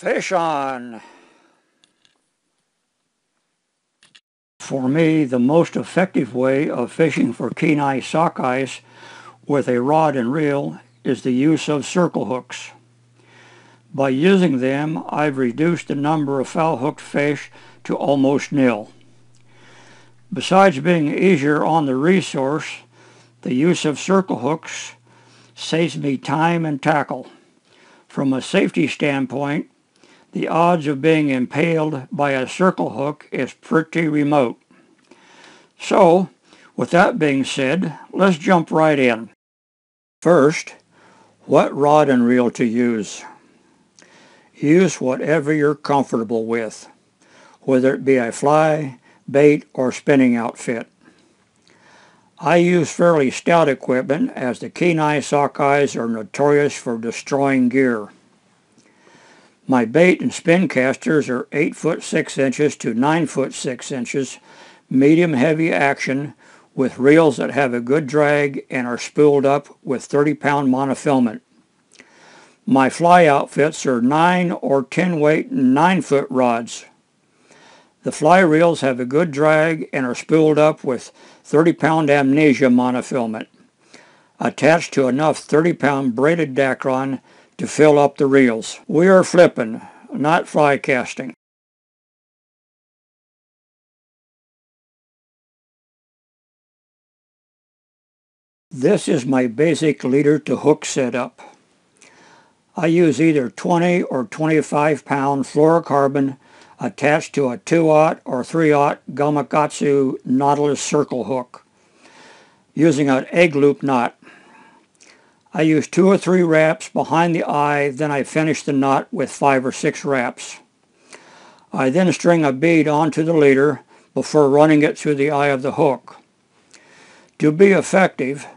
Fish on! For me, the most effective way of fishing for Kenai Sockeyes with a rod and reel is the use of circle hooks. By using them, I've reduced the number of foul-hooked fish to almost nil. Besides being easier on the resource, the use of circle hooks saves me time and tackle. From a safety standpoint, the odds of being impaled by a circle hook is pretty remote. So, with that being said, let's jump right in. First, what rod and reel to use? Use whatever you're comfortable with, whether it be a fly, bait, or spinning outfit. I use fairly stout equipment as the Kenai Sockeyes are notorious for destroying gear. My bait and spin casters are 8 foot 6 inches to 9 foot 6 inches, medium heavy action with reels that have a good drag and are spooled up with 30-pound monofilament. My fly outfits are 9 or 10 weight 9 foot rods. The fly reels have a good drag and are spooled up with 30-pound amnesia monofilament, attached to enough 30-pound braided Dacron to fill up the reels. We are flipping, not fly casting. This is my basic leader to hook setup. I use either 20 or 25-pound fluorocarbon attached to a 2/0 or 3/0 Gamakatsu Nautilus circle hook, using an egg loop knot. I use 2 or 3 wraps behind the eye, then I finish the knot with 5 or 6 wraps. I then string a bead onto the leader before running it through the eye of the hook. To be effective,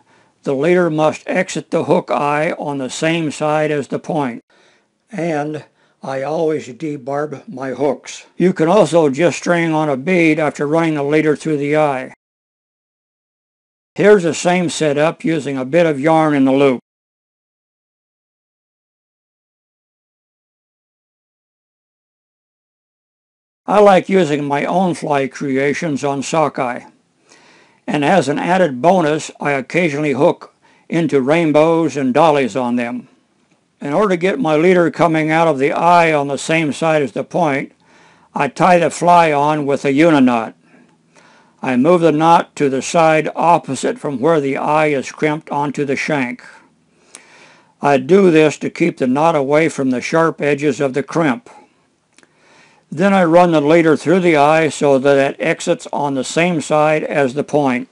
the leader must exit the hook eye on the same side as the point, and I always debarb my hooks. You can also just string on a bead after running the leader through the eye. Here's the same setup using a bit of yarn in the loop. I like using my own fly creations on sockeye, and as an added bonus, I occasionally hook into rainbows and dollies on them. In order to get my leader coming out of the eye on the same side as the point, I tie the fly on with a uniknot. I move the knot to the side opposite from where the eye is crimped onto the shank. I do this to keep the knot away from the sharp edges of the crimp. Then I run the leader through the eye so that it exits on the same side as the point.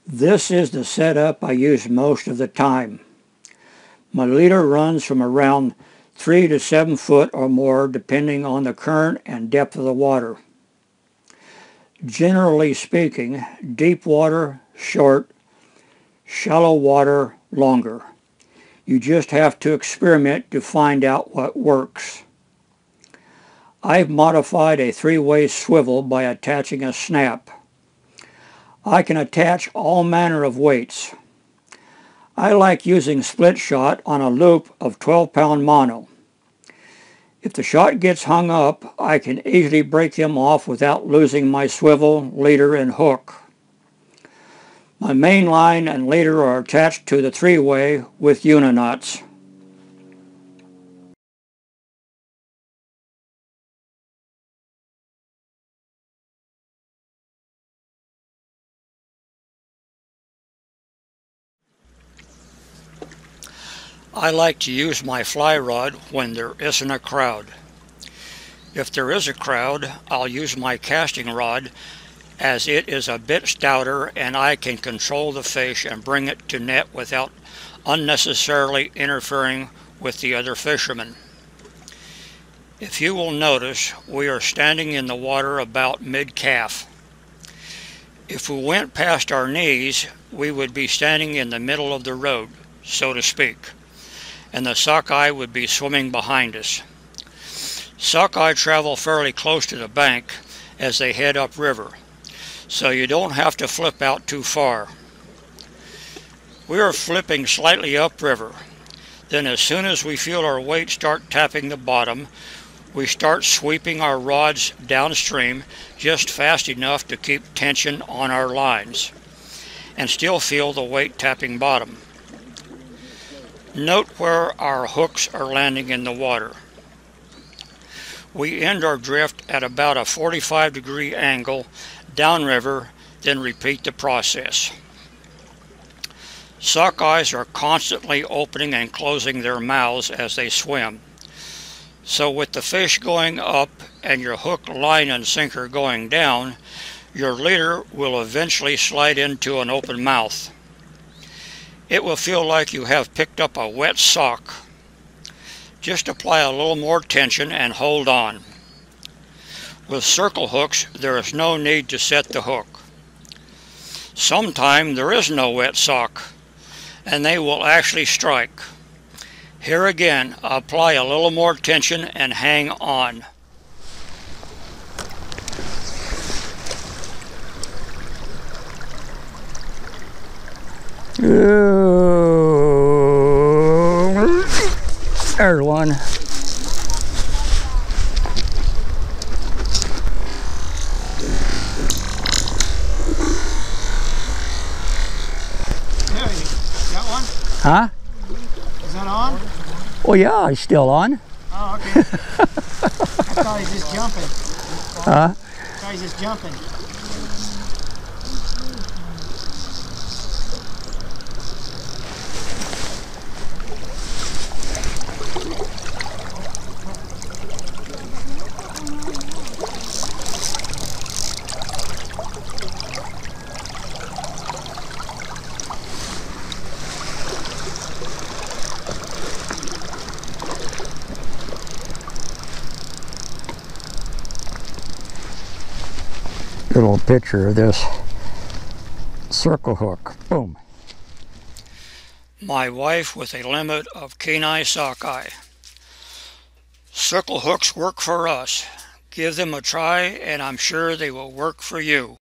This is the setup I use most of the time. My leader runs from around 3 to 7 foot or more depending on the current and depth of the water. Generally speaking, deep water, short, shallow water, longer. You just have to experiment to find out what works. I've modified a 3-way swivel by attaching a snap. I can attach all manner of weights. I like using split shot on a loop of 12-pound mono. If the shot gets hung up, I can easily break them off without losing my swivel, leader, and hook. My main line and leader are attached to the 3-way with uniknots. I like to use my fly rod when there isn't a crowd. If there is a crowd, I'll use my casting rod as it is a bit stouter and I can control the fish and bring it to net without unnecessarily interfering with the other fishermen. If you will notice, we are standing in the water about mid-calf. If we went past our knees, we would be standing in the middle of the road, so to speak, and the sockeye would be swimming behind us. Sockeye travel fairly close to the bank as they head upriver, so you don't have to flip out too far. We are flipping slightly upriver. Then as soon as we feel our weight start tapping the bottom, we start sweeping our rods downstream just fast enough to keep tension on our lines and still feel the weight tapping bottom. Note where our hooks are landing in the water. We end our drift at about a 45-degree angle downriver, then repeat the process. Sockeyes are constantly opening and closing their mouths as they swim. So with the fish going up and your hook, line, and sinker going down, your leader will eventually slide into an open mouth. It will feel like you have picked up a wet sock. Just apply a little more tension and hold on. With circle hooks, there is no need to set the hook. Sometimes there is no wet sock, and they will actually strike. Here again, apply a little more tension and hang on. There's one. There, you got one? Huh? Is that on? Oh yeah, he's still on. Oh, okay. I thought he was just jumping. Huh? I thought he was just jumping. Little picture of this circle hook. Boom. My wife with a limit of Kenai Sockeye. Circle hooks work for us. Give them a try and I'm sure they will work for you.